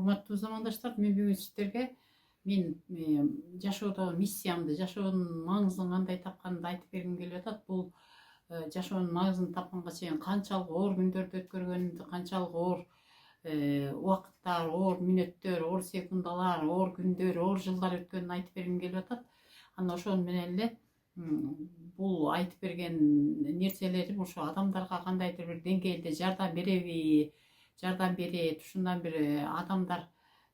Урматтуу замандаштар, мен бүгүн сиздерге мен жашоодогу миссиямды, жашоонун маңызын кандай тапканымды айтып бергим келип атат. Бул жашоонун маңызын тапканга чейин канчалык оор күндөрдү өткөргөнүмдү, канчалык оор убакыттар, оор мүнөттөр, оор секундалар, оор күндөр, оор жылдар өткөнүн айтып бергим келип атат. Анан ошону менен эле бул айтып берген нерселерим ошо адамдарга кандайдыр бир деңгээлде жардам берет, ушундан бир адамдар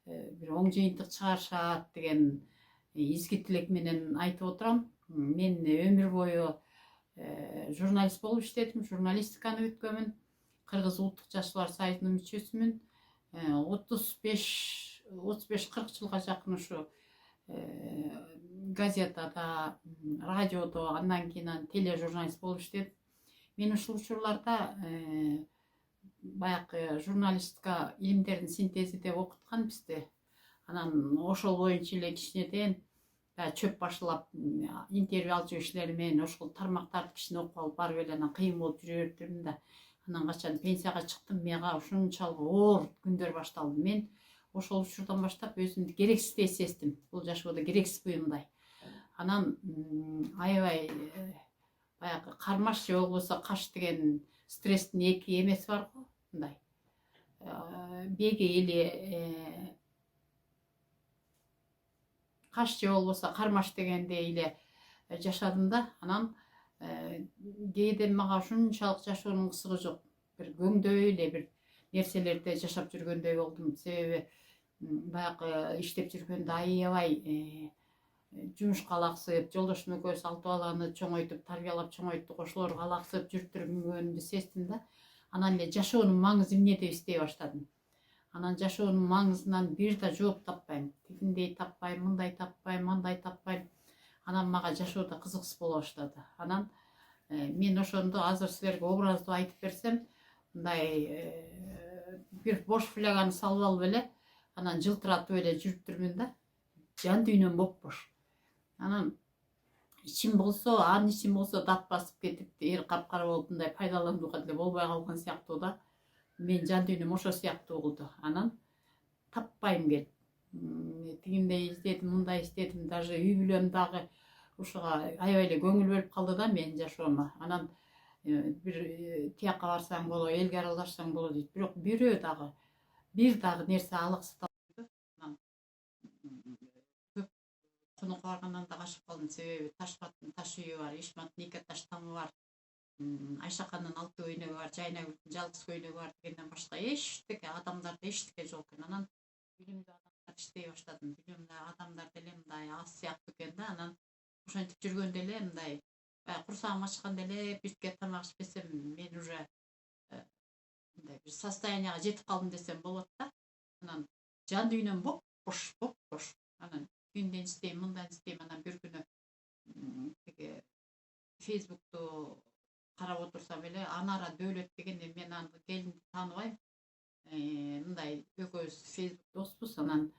бир оң жыйынтык чыгарышат деген изги тилек менен айтып отурам. Мен өмүр бою журналист болуп иштедим, журналистиканы бүткөнмүн. Кыргыз Улуттук жашоолор союзунун мүчөсүмүн. 35-40 жылга жакын ушу газетада, радиодо, андан кийин тележурналист болуп иштедим. Мен ушул учурларда баягы журналистика илимдеринин синтези деп окуткан бизди. Анан ошол боюнча эле кичинеден чөп башылап интервью алып жүрүш иштери менен ошол тармактарды кичине окуп алып барып эле анан кыйын болуп жүрө бериптирмин да. Анан качан пенсияга чыктым, мага ушунчалык оор күндөр башталды. Мен ошол учурдан баштап өзүмдү керексиз сездим. Бул жашоодо керексиз буюмдай. Анан аябай баягы кармаш же болбосо каш деген стресстин эки эмеси бар го, мындай. Беги эле каш же болбосо кармаш дегендей эле жашадым да. Анан кээде мага ушунчалык жашоонун кызыгы жок. Бир көңдөй эле бир нерселерде жашап жүргөндөй болдум. Себеби баягы иштеп жүргөндө аябай жумушка алаксып, жолдошум экөөбүз 6 баланы чоңойтуп, тарбиялап чоңойттук, ошолорго алаксып жүрүп сездим да. Анан эле жашоонун маңызы эмне деп издей баштадым. Анан жашоонун маңызынан бир да жооп таппайм. Тигиндей таппайм, мындай таппайм, мындай таппайм. Анан мага жашоодо кызыксыз боло баштады. Анан мен ошондо азыр силерге образдуу айтып берсем, мындай бир бош фляганы салып алып эле, анан жылтыратып эле жүрүптүрмүн да. Жан дүйнөм боп-бош. Анан ичим болсо дат басып кетип, эр капкара болуп мындай пайдаланууга деле болбой калган сыяктуу да. Мен жан дүйнөм ошо сыяктуу болду. Анан таппайм келип. Тигиндей издедим, мындай издедим, даже үй бүлөм дагы ушуга аябай эле көңүл бөлүп калды да менин жашоомо. Анан бир тияка барсаң болот, элге аралашсаң болот дейт. Бирок бир дагы нерсе алаксытабайбы. Анан конокко баргандан да качып калдым. Себеби Ташбаттын таш үйү бар, Ишматтын 2 этаж тамы бар, Айшаканын 6 көйнөгү бар, Жайнагүлдүн жалгыз көйнөгү бар дегенден башка эчтеке, адамдарда эчтеке жок экен. Анан билимдүү адамдар иштей баштадым. Билимдүү адамдар деле мындай аз сыяктуу экен да. Анан ошентип жүргөндө эле мындай курсагым ачканда эле бирке тамак ичпесем мен уже мындай бир состоянияга жетип калдым десем болот да. Анан жан дүйнөм боп-бош. Анан күндөн издейм, мындан издейм. Анан бир күнү тиги Facebook'ту карап отурсам эле Анара Дөөлөт деген, мен аны келинди тааныбайм. Мындай экөөбүз Facebook доспуз. Анан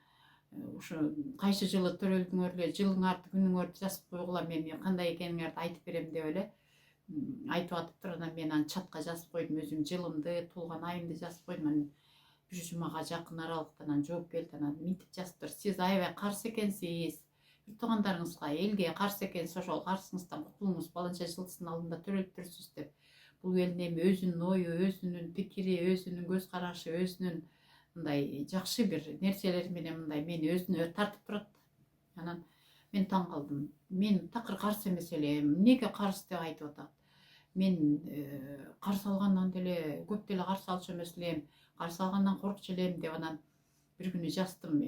ушу кайсы жылы төрөлдүңөр эле, жылыңарды, күнүңөрдү жазып койгула, мен кандай экениңерди айтып берем деп эле айтып атыптыр. Анан мен аны чатка жазып койдум, өзүм жылымды, туулган айымды жазып койдум. Анан бир жумага жакын аралыкта анан жооп келди. Анан минтип жазыптыр: сиз аябай каршы экенсиз, бир туугандарыңызга, элге каршы экенсиз, ошол каршыңыздан кутулуңуз, баланча жылдын алдында төрөлүп турсуз деп. Бул элдин эми өзүнүн ою, өзүнүн пикири, өзүнүн көз карашы, өзүнүн мындай жакшы бир нерселери менен мындай мени өзүнө тартып турат. Анан мен таң калдым. Мен такыр каршы эмес элем. Эмнеге каршы деп айтып атат? Мен каршы алгандан деле көп деле каршы алчу эмес элем. Каршы алгандан коркчу элем деп анан бир күнү жаздым.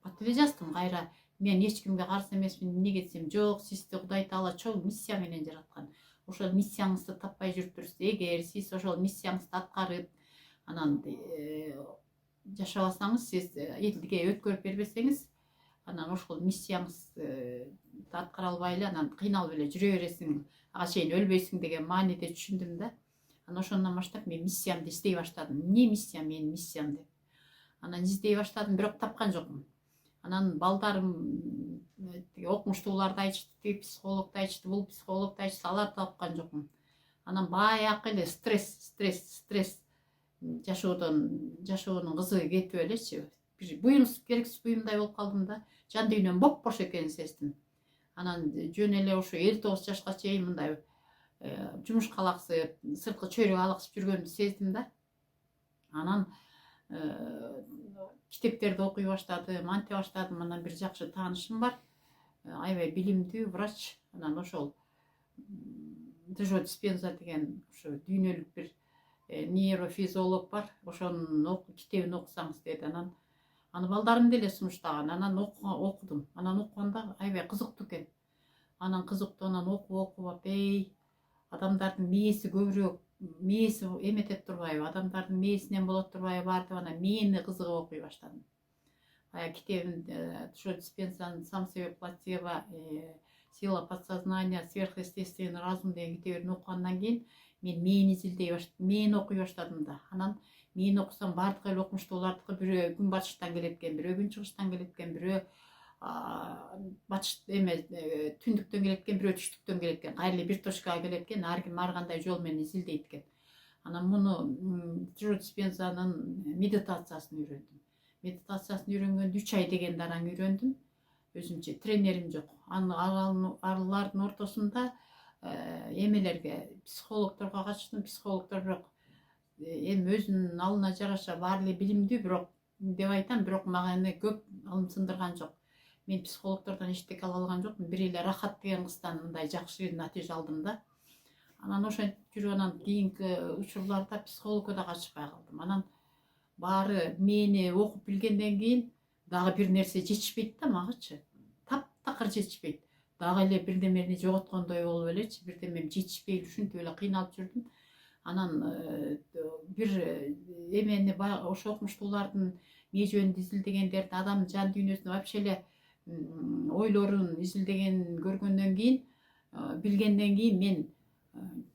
Бат эле жаздым кайра. Мен эч кимге каршы эмесмин. Эмнеге десем, жок, сизди Кудай Таала чоң миссия менен жараткан. Ошол миссияңызды таппай жүрүптүрсүз. Эгер сиз ошол миссияңызды аткарып, анан жашабасаңыз, сиз элге өткөрүп бербесеңиз, анан ошол миссияңызды аткара албай эле анан кыйналып эле жүрө бересиң, ага чейин өлбөйсүң деген мааниде түшүндүм да. Анан ошондон баштап мен миссиямды издей баштадым. Эмне миссия, менин миссиям деп. Анан издей баштадым, бирок тапкан жокмун. Анан балдарым окумуштуулар да айтышты, психолог да айтышты, бул психолог да айтышты, аларды тапкан жокмун. Анан баягы эле стресс жашоонун кызыгы кетип элечи. Бир буюм керексиз буюмдай болуп калдым да. Жан дүйнөм бош экенин сездим. Анан жөн эле ошо 59 жашка чейин мындай жумушка алаксып, сырткы чөйрөк алаксып жүргөндү сездим да. Анан китептерди окуй баштадым, анте баштадым. Анан бир жакшы таанышым бар, аябай билимдүү врач. Анан ошол Джо Диспенза деген ошо дүйнөлүк бир нейрофизиолог бар. Ошонун китебин окусаңыз деди. Анан аны балдарым деле сунуштаган. Анан окудум. Анан окуганда аябай кызыктуу экен. Анан кызыктуу, анан окуп адамдардын мээси көбүрөөк, мээси эметет турбайбы, адамдардын мээсинен болот турбайбы бар деп анан мээни кызыгып окуй баштадым. Китебин Джо Диспензанын «Сам себе плацебо», «Сила подсознания», «Сверхъестественный разум» деген китебин окугандан кийин мен мээни изилдей баштадым, мээни окуй баштадым да. Анан мээни окусам баардык эле окумуштуулардыкы бирөө күн батыштан келет экен, бирөө күн чыгыштан келет экен, бирөө батыш түндүктөн келет экен, бирөө түштүктөн келет экен. Кайра эле бир точкага келет экен, ар ким ар кандай жол менен изилдейт экен. Анан муну Джо Диспензанын медитациясын үйрөндүм. Медитациясын үйрөнгөндө 3 ай дегенде анан үйрөндүм. Өзүмчө тренерим жок. Алардын ортосунда эмелерге, психологдорго качтым. Психологдор бирок эми өзүнүн алына жараша баары эле билимдүү, бирок деп айтам, бирок мага көп алым сындырган жок. Мен психологдордон эчтеке ала алган жокмун. Бир эле Рахат деген кыздан мындай жакшы натыйжа алдым да. Анан ошентип жүрүп анан кийинки учурларда психологко да качпай калдым. Анан баары мени окуп билгенден кийин дагы бир нерсе жетишпейт да магачы. Таптакыр жетишпейт. Дагы эле бирдемени жоготкондой болуп элечи, бирдемем жетишпей ушинтип эле кыйналып жүрдүм. Анан бир эмени ошо окумуштуулардын мээ жөнүндө изилдегендердин адамдын жан дүйнөсүнө вообще эле ойлорун изилдеген көргөндөн кийин, билгенден кийин мен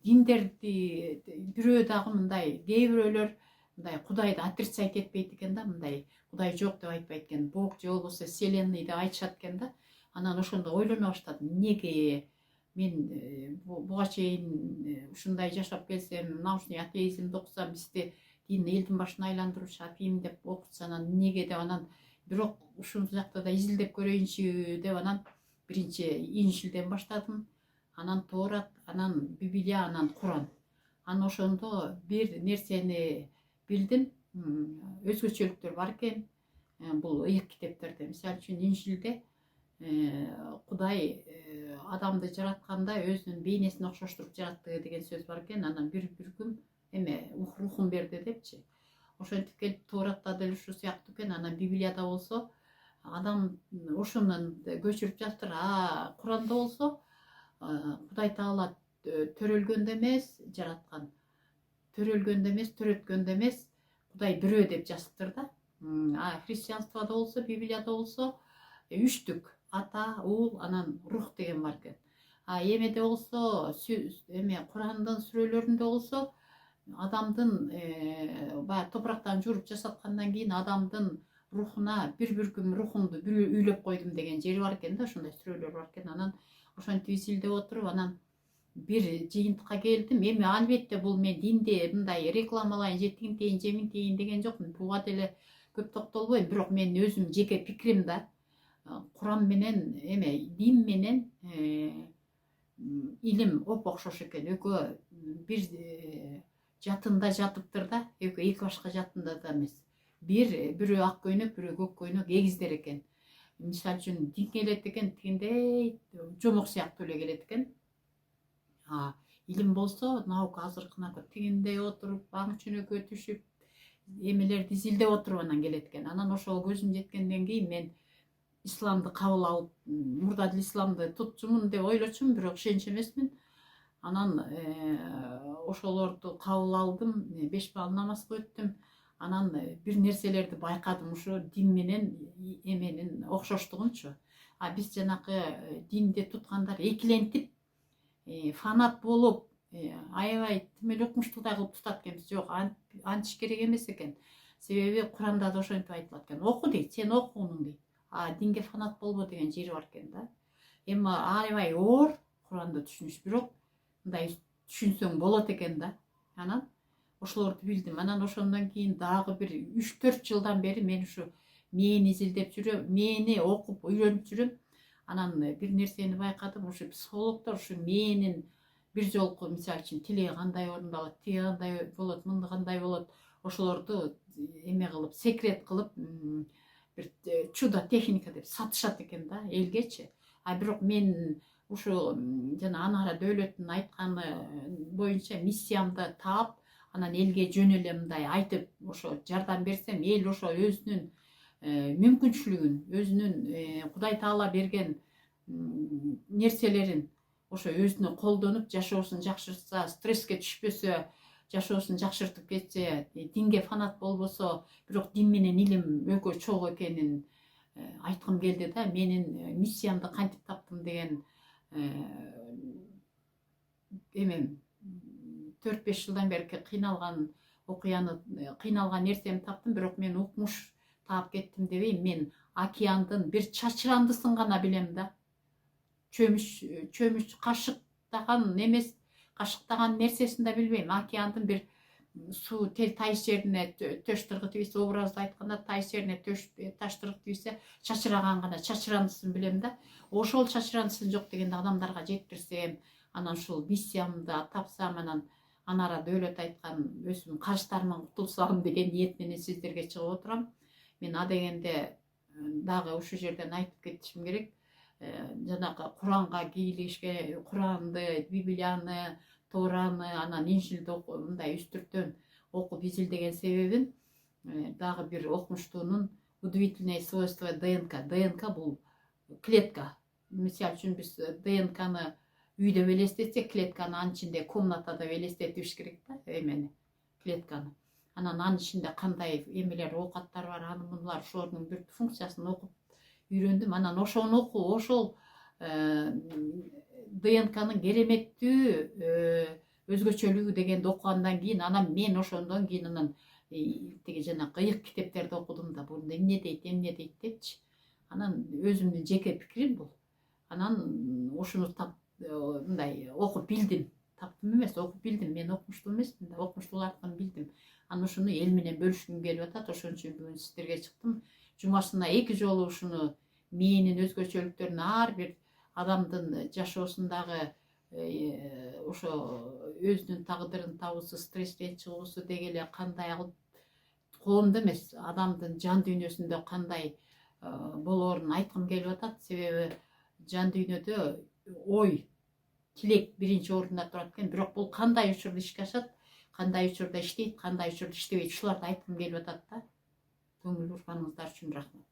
диндерди бирөө дагы мындай кээ бирөөлөр мындай Кудайды отрицать этпейт экен да, мындай Кудай жок деп айтпайт экен, Бог же болбосо Вселенный деп айтышат экен да. Анан ошондо ойлоно баштадым, эмнеге мен буга чейин ушундай жашап келсем, научный атеизмди окусам, бизди дин элдин башын айландыруучу афим деп окутса, анан эмнеге деп анан бирок ушул жакта да изилдеп көрөйүнчү деп анан биринчи Инжилден баштадым. Анан Тоорат, анан Библия, анан Куран. Анан ошондо бир нерсени билдим, өзгөчөлүктөр бар экен бул ыйык китептерде. Мисалы үчүн Инжилде Кудай адамды жаратканда өзүнүн бейнесине окшоштуруп жаратты деген сөз бар экен. Анан бир күн рухун берди депчи. Ошентип келип Тооратта деле ушу сыяктуу экен. Анан Библияда болсо адам ошонун көчүрүп жатыр. Куранда болсо Кудай Таала төрөлгөндө эмес жараткан, төрөлгөндө эмес, төрөткөндө эмес, Кудай бирөө деп жазыптыр да. Христианствода болсо, Библияда болсо үчтүк, ата, уул, анан рух деген бар экен. Эмеде болсо, Курандын сүрөлөрүндө болсо адамдын баягы топурактан жууруп жасаткандан кийин адамдын рухуна бир бүркүм рухумду үйлөп койдум деген жери бар экен да, ошондой сүрөлөр бар экен. Анан ошентип изилдеп отуруп, анан бир жыйынтыкка келдим. Эми албетте бул мен динди мындай рекламалайын, жетигин тейин, жемин тейин деген жокмун. Буга деле көп токтолбойм, бирок менин өзүм жеке пикирим да. Куран менен дин менен илим окшош экен. Экөө бир жатында жатыптыр да, экөө эки башка жатында да эмес. Бирөө ак көйнөк, бирөө көк көйнөк эгиздер экен. Мисалы үчүн дин келет экен, тигиндей жомок сыяктуу эле келет экен. Илим болсо, наука азыркына тигиндей отуруп, аң чүнөккө түшүп, эмелерди изилдеп отуруп анан келет экен. Анан ошол көзүм жеткенден кийин мен исламды кабыл алып, мурда деле исламды тутчумун деп ойлочумун, бирок ишенчү эмесмин. Анан ошолорду кабыл алдым, 5 бал намазга өттүм. Анан бир нерселерди байкадым, ошо дин менен эменин окшоштугунчу. Биз жанакы динди туткандар экилентип, фанат болуп, аябай тим эле окумуштуудай кылып тутат экенбиз. Жок, антиш керек эмес экен. Себеби Куранда да ошентип айтылат экен. Оку дейт, сен окуунуң дейт. Динге фанат болбо деген жери бар экен да. Эми аябай оор Куранды түшүнүш, бирок мындай түшүнсөң болот экен да. Анан ошолорду билдим. Анан ошондон кийин дагы бир 3-4 жылдан бери мен ушу мээни изилдеп жүрөм, мээни окуп үйрөнүп жүрөм. Анан бир нерсени байкадым, ушу психологдор ушу мээнин бир жолку мисалы үчүн тилеги кандай орундалат, тиги кандай болот, мынды кандай болот, ошолорду эме кылып, секрет кылып, бир чудо техника деп сатышат экен да элгечи. А бирок мен ушу жана Анара Дөөлөттүн айтканы боюнча миссиямды таап, анан элге жөн эле мындай айтып, ошо жардам берсем, эл ошо өзүнүн мүмкүнчүлүгүн, өзүнүн Кудай Таала берген нерселерин ошо өзүнө колдонуп, жашоосун жакшыртса, стресске түшпөсө, жашоосун жакшыртып кетсе, динге фанат болбосо, бирок дин менен илим экөө чогуу экенин айткым келди да. Менин миссиямды кантип таптым деген эмем 4-5 жылдан бери кыйналган окуяны, кыйналган нерсени таптым, бирок мен укмуш таап кеттим дебейм. Мен океандын бир чачырандысын гана билем да. Чөмүч кашыктаган эмес, кашыктаган нерсесин да билбейм. Океандын бир суу тайыз жерине төш тийсе, образды айтканда тайыз жерине таш тийсе чачыраган гана чачырандысын билем да. Ошол чачырандысын жок дегенде адамдарга жеткирсем, анан ушул миссиямды тапсам, анан Анара Дөөлөт айткан өзүмдүн карыздарымдан кутулсам деген ниет менен сиздерге чыгып отурам. Мен а дегенде дагы ушул жерден айтып кетишим керек. Жанагы Куранга кийлигишке, Куранды, Библияны, Тоораны, анан Инжилди мындай үстүртөн окуп изилдеген себебим дагы бир окумуштуунун удивительные свойства ДНК. ДНК бул клетка. Мисалы үчүн биз ДНКны үйдө элестетсек, клетканы анын ичинде комнатада элестетиш керек да, эмени, клетканы. Анан анын ичинде кандай эмелер, оокаттар бар, аны мунулар, ошолордун бир функциясын окуп үйрөндүм. Анан ошону окуп, ошол ДНКнын кереметтүү өзгөчөлүгү дегенди окугандан кийин, анан мен ошондон кийин анан тиги жана кыйык китептерди окудум да, бул эмне дейт депчи. Анан өзүмдүн жеке пикирим бул. Анан ушуну мындай окуп билдим. Таптым эмес, окуп билдим. Мен окумуштуу эмесмин да, окумуштуулардын билдим. Анан ушуну эл менен бөлүшкүм келип атат. Ошон үчүн бүгүн сиздерге чыктым. Жумасына 2 жолу ушуну мээнин өзгөчөлүктөрүн, ар бир адамдын жашоосундагы ошо өзүнүн тагдырын табуусу, стресстен чыгуусу деги эле кандай алып, коомдо эмес, адамдын жан дүйнөсүндө кандай болоорун айткым келип атат. Себеби жан дүйнөдө ой, тилек биринчи орунда турат экен. Бирок бул кандай учурда ишке ашат, кандай учурда иштейт, кандай учурда иштебейт, ушуларды айткым келип атат да. Көңүл бурганыңыздар үчүн рахмат.